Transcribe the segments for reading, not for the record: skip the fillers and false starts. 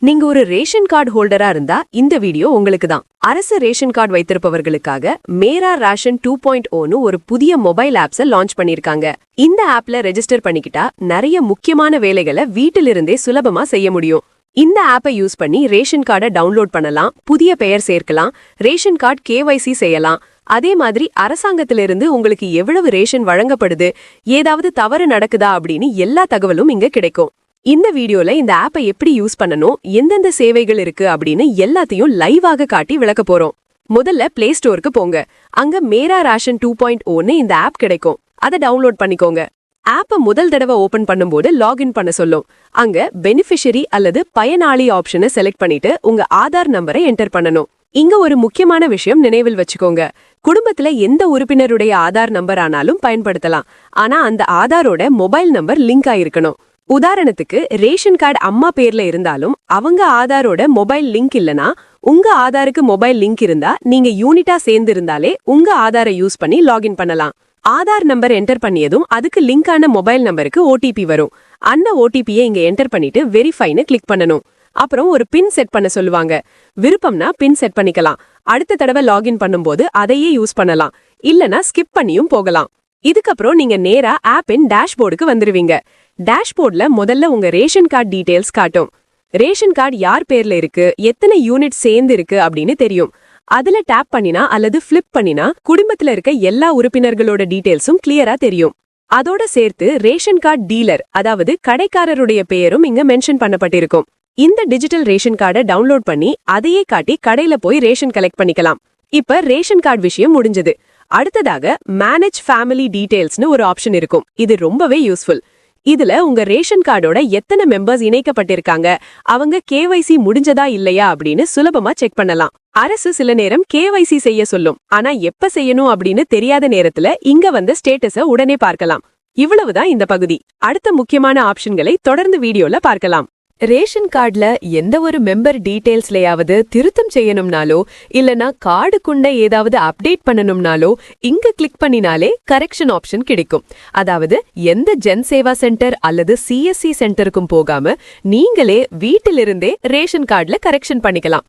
நீங்க ஒரு ration card ஹோல்டரா இருந்தா இந்த வீடியோ உங்களுக்கு தான். அரசு ரேஷன் கார்டு வைத்திருப்பவர்களுக்காக மேரா ரேஷன் 2.0னு ஒரு புதிய மொபைல் ஆப்ஸை லான்ச் பண்ணிருக்காங்க. இந்த ஆப்ல ரெஜிஸ்டர் பண்ணிக்கிட்டா நிறைய முக்கியமான வேலைகளை வீட்டிலிருந்தே சுலபமா செய்ய முடியும். இந்த ஆப்பை யூஸ் பண்ணி ரேஷன் கார்டை டவுன்லோட் பண்ணலாம், புதிய பெயர் சேர்க்கலாம், ரேஷன் கார்டு KYC செய்யலாம். அதே மாதிரி அரசாங்கத்திலிருந்து உங்களுக்கு எவ்வளவு ரேஷன் வழங்கப்படுது, ஏதாவது தவறு நடக்குதா அப்படின்னு எல்லா தகவலும் இங்க கிடைக்கும். இந்த வீடியோல இந்த ஆப்பை எப்படி யூஸ் பண்ணணும், எந்தெந்த சேவைகள் இருக்கு அப்படின்னு எல்லாத்தையும் லைவாக காட்டி விளக்க போறோம். முதல்ல பிளே ஸ்டோருக்கு போங்க. அங்க மேரா ரேஷன் 2.0னு இந்த ஆப் கிடைக்கும். அதை டவுன்லோட் பண்ணிக்கோங்க. ஆப்பை முதல் தடவை ஓபன் பண்ணும்போது லாகின் பண்ண சொல்லும். அங்க பெனிஃபிஷரி அல்லது பயனாளி ஆப்ஷனை செலக்ட் பண்ணிட்டு உங்க ஆதார் நம்பரை என்டர் பண்ணணும். இங்க ஒரு முக்கியமான விஷயம் நினைவில் வச்சுக்கோங்க. குடும்பத்துல எந்த உறுப்பினருடைய ஆதார் நம்பர் ஆனாலும் பயன்படுத்தலாம். ஆனா அந்த ஆதாரோட மொபைல் நம்பர் லிங்க் ஆயிருக்கணும். உதாரணத்துக்கு ரேஷன் கார்டு அம்மா பேர்ல இருந்தாலும் அவங்க ஆதாரோட மொபைல் லிங்க் இல்லனா, உங்க ஆதாருக்கு மொபைல் லிங்க் இருந்தா நீங்க யூனிட்டா சேர்ந்து இருந்தாலே உங்க ஆதாரை யூஸ் பண்ணி லாகின் பண்ணலாம். ஆதார் நம்பர் என்டர் பண்ணியதும் அதுக்கு லிங்கான மொபைல் நம்பருக்கு OTP வரும். அந்த OTPயை இங்க என்டர் பண்ணிட்டு வெரிஃபைன்னு கிளிக் பண்ணணும். அப்புறம் ஒரு பின் செட் பண்ண சொல்லுவாங்க. விருப்பம்னா பின் செட் பண்ணிக்கலாம். அடுத்த தடவை லாகின் பண்ணும்போது அதையே யூஸ் பண்ணலாம். இல்லனா ஸ்கிப் பண்ணியும் போகலாம். இதுக்கப்புறம் நீங்க நேரா ஆப்பின் டேஷ்போர்டுக்கு வந்துருவீங்க. டேஷ்போர்ட்ல முதல்ல உங்க ரேஷன் கார்டு டீடைல்ஸ் காட்டும். ரேஷன் கார்டு யார் பேர்ல இருக்கு, எத்தனை யூனிட் சேர்ந்து இருக்கு அப்படின்னு தெரியும். அதுல டேப் பண்ணினா அல்லது ஃபிளிப் பண்ணினா குடும்பத்துல இருக்க எல்லா உறுப்பினர்களோட டீடைல்ஸும் கிளியரா தெரியும். அதோட சேர்த்து ரேஷன் கார்டு டீலர், அதாவது கடைக்காரருடைய பெயரும் இங்க மென்ஷன் பண்ணப்பட்டிருக்கும். இந்த டிஜிட்டல் ரேஷன் கார்டை டவுன்லோட் பண்ணி அதையே காட்டி கடையில போய் ரேஷன் கலெக்ட் பண்ணிக்கலாம். இப்ப ரேஷன் கார்டு விஷயம் முடிஞ்சது. அடுத்ததாக மேனேஜ் ஃபேமிலி டீடைல்ஸ்னு ஒரு ஆப்ஷன் இருக்கும். இது ரொம்பவே யூஸ்ஃபுல். இதுல உங்க ரேஷன் கார்டோட எத்தனை மெம்பர்ஸ் இணைக்கப்பட்டிருக்காங்க, அவங்க KYC முடிஞ்சதா இல்லையா அப்படின்னு சுலபமா செக் பண்ணலாம். அரசு சில நேரம் KYC செய்ய சொல்லும். ஆனா எப்ப செய்யணும் அப்படின்னு தெரியாத நேரத்துல இங்க வந்த ஸ்டேட்டஸ உடனே பார்க்கலாம். இவ்வளவுதான் இந்த பகுதி. அடுத்த முக்கியமான ஆப்ஷன்களை தொடர்ந்து வீடியோல பார்க்கலாம். ரேஷன் கார்டுல எந்த ஒரு மெம்பர் டீடைல்ஸ்லயாவது திருத்தம் செய்யணும்னாலோ இல்லனா கார்டுக்குண்ட ஏதாவது அப்டேட் பண்ணணும்னாலோ இங்க கிளிக் பண்ணினாலே கரெக்ஷன் ஆப்ஷன் கிடைக்கும். அதாவது எந்த ஜன் சேவா சென்டர் அல்லது CSC சென்டருக்கும் போகாம நீங்களே வீட்டிலிருந்தே ரேஷன் கார்டுல கரெக்ஷன் பண்ணிக்கலாம்.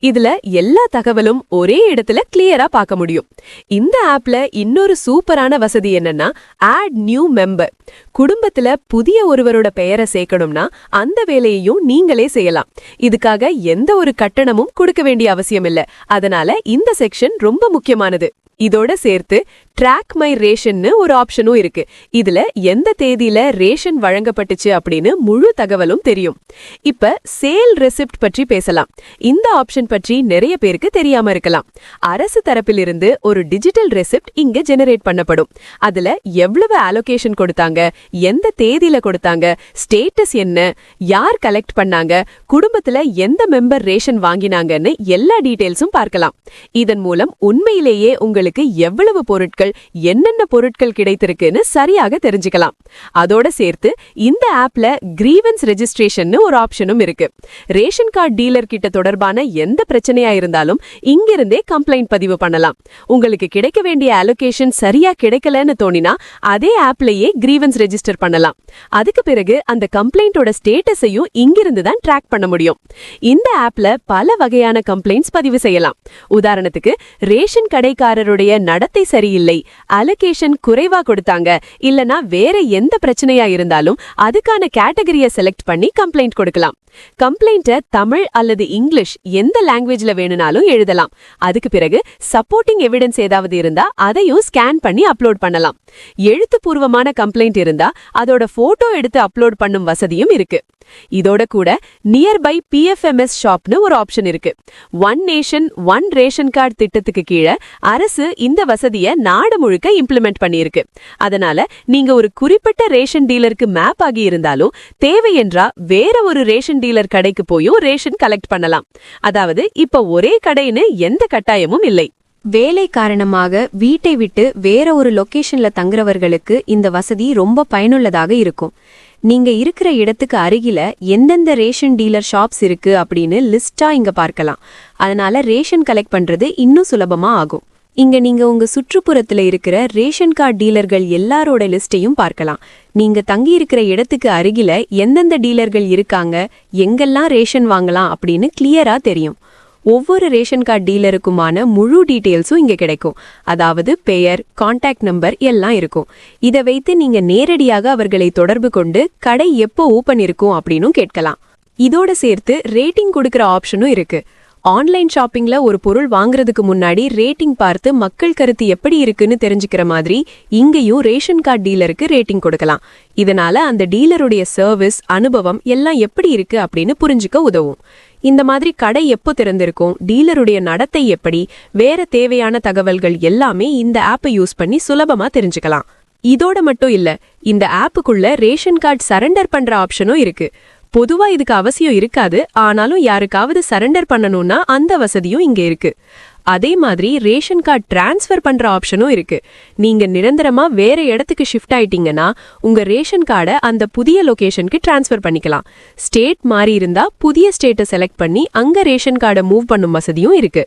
இதுல எல்லா தகவலும் ஒரே இடத்துல கிளியரா பார்க்க முடியும். இந்த ஆப்ல இன்னொரு சூப்பரான வசதி என்னன்னா ஆட் நியூ மெம்பர். குடும்பத்துல புதிய ஒருவரோட பெயரை சேர்க்கணும்னா அந்த வேலையையும் நீங்களே செய்யலாம். இதுக்காக எந்த ஒரு கட்டணமும் கொடுக்க வேண்டிய அவசியம் இல்ல. அதனால இந்த செக்ஷன் ரொம்ப முக்கியமானது. இதோட சேர்த்து ட்ராக் மை ரேஷன்னு ஒரு ஆப்ஷனும் இருக்கு. இதுல எந்த தேதியில ரேஷன் வழங்கப்பட்டுச்சு அப்படின்னு முழு தகவலும் தெரியும். இப்ப சேல் ரெசிப்ட் பற்றி பேசலாம். இந்த ஆப்ஷன் பற்றி நிறைய பேருக்கு தெரியாம இருக்கலாம். அரசு தரப்பிலிருந்து ஒரு டிஜிட்டல் ரெசிப்ட் இங்க ஜெனரேட் பண்ணப்படும். அதுல எவ்வளவு அலோகேஷன் கொடுத்தாங்க, எந்த தேதியில கொடுத்தாங்க, ஸ்டேட்டஸ் என்ன, யார் கலெக்ட் பண்ணாங்க, குடும்பத்துல எந்த மெம்பர் ரேஷன் வாங்கினாங்கன்னு எல்லா டீடைல்ஸும் பார்க்கலாம். இதன் மூலம் உண்மையிலேயே உங்களுக்கு எவ்வளவு பொருட்கள், என்னென்ன பொருட்கள் கிடைத்திருக்குன்னு சரியாக தெரிஞ்சுக்கலாம். அதோட சேர்த்து இந்த ஆப்ல கிரீவன்ஸ் ரெஜிஸ்ட்ரேஷன் ஒரு ஆப்ஷனும் இருக்கு. ரேஷன் கார்டு டீலர் கிட்ட தொடர்பான எந்த பிரச்சனையா இருந்தாலும் இங்கிருந்தே கம்ப்ளைண்ட் பதிவு பண்ணலாம். உங்களுக்கு கிடைக்க வேண்டிய அலோகேஷன் சரியா கிடைக்கலன்னு தோணினா அதே ஆப்லயே கிரீவன்ஸ் ரெஜிஸ்டர் பண்ணலாம். அதுக்கு பிறகு அந்த கம்ப்ளைண்டோட ஸ்டேட்டஸையும் இங்கிருந்து தான் ட்ராக் பண்ண முடியும். இந்த ஆப்ல பல வகையான கம்ப்ளைண்ட்ஸ் பதிவு செய்யலாம். உதாரணத்துக்கு ரேஷன் கடைக்காரருடைய நடத்தை சரியில்லை, அலோகேஷன் குறைவா கொடுத்தாங்க, இல்லனா வேற எந்த பிரச்சனையா இருந்தாலும் அதுக்கான கேட்டகரியை செலக்ட் பண்ணி கம்ப்ளைண்ட் கொடுக்கலாம். கம்ப்ளைண்ட தமிழ் அல்லது இங்கிலீஷ் எந்த லாங்குவேஜ்ல வேணும்னாலும் எழுதலாம். அதுக்கு பிறகு சப்போர்ட்டிங் எவிடன்ஸ் ஏதாவது இருந்தா அதையும் ஸ்கேன் பண்ணி அப்லோட் பண்ணலாம். எழுத்துப்பூர்வமான கம்ப்ளைண்ட் இருந்தா அதோட போட்டோ எடுத்து அப்லோட் பண்ணும் வசதியும் இருக்கு. இதோட கூட நியர்பை PFMS ஷாப்னு ஒரு ஆப்ஷன் இருக்கு. One nation one ration card திட்டத்துக்கு கீழே அரசு இந்த வசதியை நாடு முழுக்க இம்ப்ளிமெண்ட் பண்ணியிருக்கு. அதனால நீங்க ஒரு குறிப்பிட்ட ரேஷன் டீலருக்கு மேப் ஆகி இருந்தாலும் தேவை என்றா வேற ஒரு ரேஷன் டீலர் கடைக்கு போயும் ரேஷன் கலெக்ட் பண்ணலாம். அதாவது இப்ப ஒரே கடைன்னு எந்த கட்டாயமும் இல்லை. வேலை காரணமாக வீட்டை விட்டு வேற ஒரு லொகேஷன்ல தங்குறவர்களுக்கு இந்த வசதி ரொம்ப பயனுள்ளதாக இருக்கும். நீங்க இருக்கிற இடத்துக்கு அருகில எந்தெந்த ரேஷன் டீலர் ஷாப்ஸ் இருக்கு அப்படின்னு லிஸ்டா இங்க பார்க்கலாம். அதனால ரேஷன் கலெக்ட் பண்றது இன்னும் சுலபமா ஆகும். இங்க நீங்க உங்க சுற்றுப்புறத்துல இருக்கிற ரேஷன் கார்டு டீலர்கள் எல்லாரோட லிஸ்டையும் பார்க்கலாம். நீங்க தங்கி இருக்கிற இடத்துக்கு அருகில எந்தெந்த டீலர்கள் இருக்காங்க, எங்கெல்லாம் ரேஷன் வாங்கலாம் அப்படின்னு கிளியரா தெரியும். ஒவ்வொரு ரேஷன் கார்டு டீலருக்குமான முழு டீட்டெயில்ஸும் இங்க கிடைக்கும். அதாவது பெயர், கான்டாக்ட் நம்பர் எல்லாம் இருக்கும். இதை வைத்து நீங்க நேரடியாக அவர்களை தொடர்பு கொண்டு கடை எப்போ ஓபன் இருக்கும் அப்படின்னும் கேட்கலாம். இதோட சேர்த்து ரேட்டிங் கொடுக்கிற ஆப்ஷனும் இருக்கு. ஆன்லைன் ஷாப்பிங்ல ஒரு பொருள் வாங்குறதுக்கு முன்னாடி ரேட்டிங் பார்த்து மக்கள் கருத்து எப்படி இருக்குன்னு தெரிஞ்சுக்கிற மாதிரி இங்கேயும் ரேஷன் கார்டு டீலருக்கு ரேட்டிங் கொடுக்கலாம். இதனால அந்த டீலருடைய சர்வீஸ், அனுபவம் எல்லாம் எப்படி இருக்கு அப்படின்னு புரிஞ்சுக்க உதவும். இந்த மாதிரி கடை எப்போ திறந்திருக்கும், டீலருடைய நடத்தை எப்படி, வேற தேவையான தகவல்கள் எல்லாமே இந்த ஆப்பை யூஸ் பண்ணி சுலபமா தெரிஞ்சுக்கலாம். இதோட மட்டும் இல்ல, இந்த ஆப்புக்குள்ள ரேஷன் கார்டு சரண்டர் பண்ற ஆப்ஷனும் இருக்கு. பொதுவா இதுக்கு அவசியம் இருக்காது, ஆனாலும் யாருக்காவது சரண்டர் பண்ணணும்னா அந்த வசதியும் இங்க இருக்கு. அதே மாதிரி ரேஷன் கார்டு டிரான்ஸ்ஃபர் பண்ற ஆப்ஷனும் இருக்கு. நீங்க நிரந்தரமா வேற இடத்துக்கு ஷிஃப்ட் ஆயிட்டீங்கன்னா உங்க ரேஷன் கார்டை அந்த புதிய லொகேஷனுக்கு டிரான்ஸ்ஃபர் பண்ணிக்கலாம். ஸ்டேட் மாறி இருந்தா புதிய ஸ்டேட்டை செலக்ட் பண்ணி அங்க ரேஷன் கார்டை மூவ் பண்ணும் வசதியும் இருக்கு.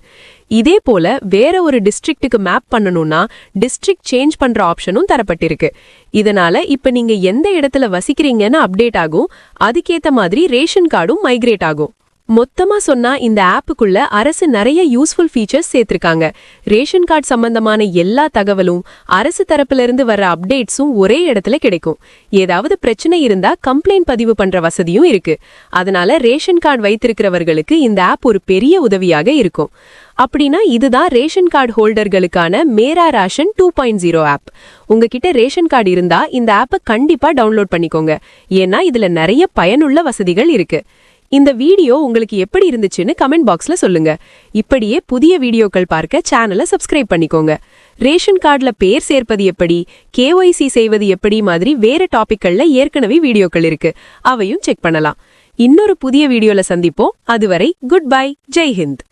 இதே போல வேற ஒரு டிஸ்ட்ரிக்ட்டுக்கு மேப் பண்ணணும்னா டிஸ்ட்ரிக்ட் சேஞ்ச் பண்ற ஆப்ஷனும் தரப்பட்டிருக்கு. இதனால இப்ப நீங்க எந்த இடத்துல வசிக்கிறீங்கன்னு அப்டேட் ஆகும், அதுக்கேத்த மாதிரி ரேஷன் கார்டும் மைக்ரேட் ஆகும். மொத்தமா சொன்னா இந்த ஆப்புக்குள்ள அரசு நிறைய யூஸ்ஃபுல் ஃபீச்சர்ஸ் சேர்த்திருக்காங்க. ரேஷன் கார்டு சம்பந்தமான எல்லா தகவலும் அரசு தரப்புல இருந்து வர அப்டேட்ஸும் ஒரே இடத்துல கிடைக்கும். ஏதாவது பிரச்சனை இருந்தா கம்ப்ளைண்ட் பதிவு பண்ற வசதியும் இருக்கு. அதனால ரேஷன் கார்டு வைத்திருக்கிறவர்களுக்கு இந்த ஆப் ஒரு பெரிய உதவியாக இருக்கும். அப்படின்னா இதுதான் ரேஷன் கார்டு ஹோல்டர்களுக்கான மேரா ரேஷன் 2.0 ஆப். உங்ககிட்ட ரேஷன் கார்டு இருந்தா இந்த ஆப்பை கண்டிப்பா டவுன்லோட் பண்ணிக்கோங்க. ஏன்னா இதுல நிறைய பயனுள்ள வசதிகள் இருக்கு. இந்த வீடியோ உங்களுக்கு எப்படி இருந்துச்சுன்னு கமெண்ட் பாக்ஸ்ல சொல்லுங்க. இப்படியே புதிய வீடியோக்கள் பார்க்க சேனலை சப்ஸ்கிரைப் பண்ணிக்கோங்க. ரேஷன் கார்டுல பேர் சேர்ப்பது எப்படி, KYC செய்வது எப்படி மாதிரி வேற டாபிக்கள்ல ஏற்கனவே வீடியோக்கள் இருக்கு, அவையும் செக் பண்ணலாம். இன்னொரு புதிய வீடியோல சந்திப்போம். அதுவரை குட் பை, ஜெய் ஹிந்த்.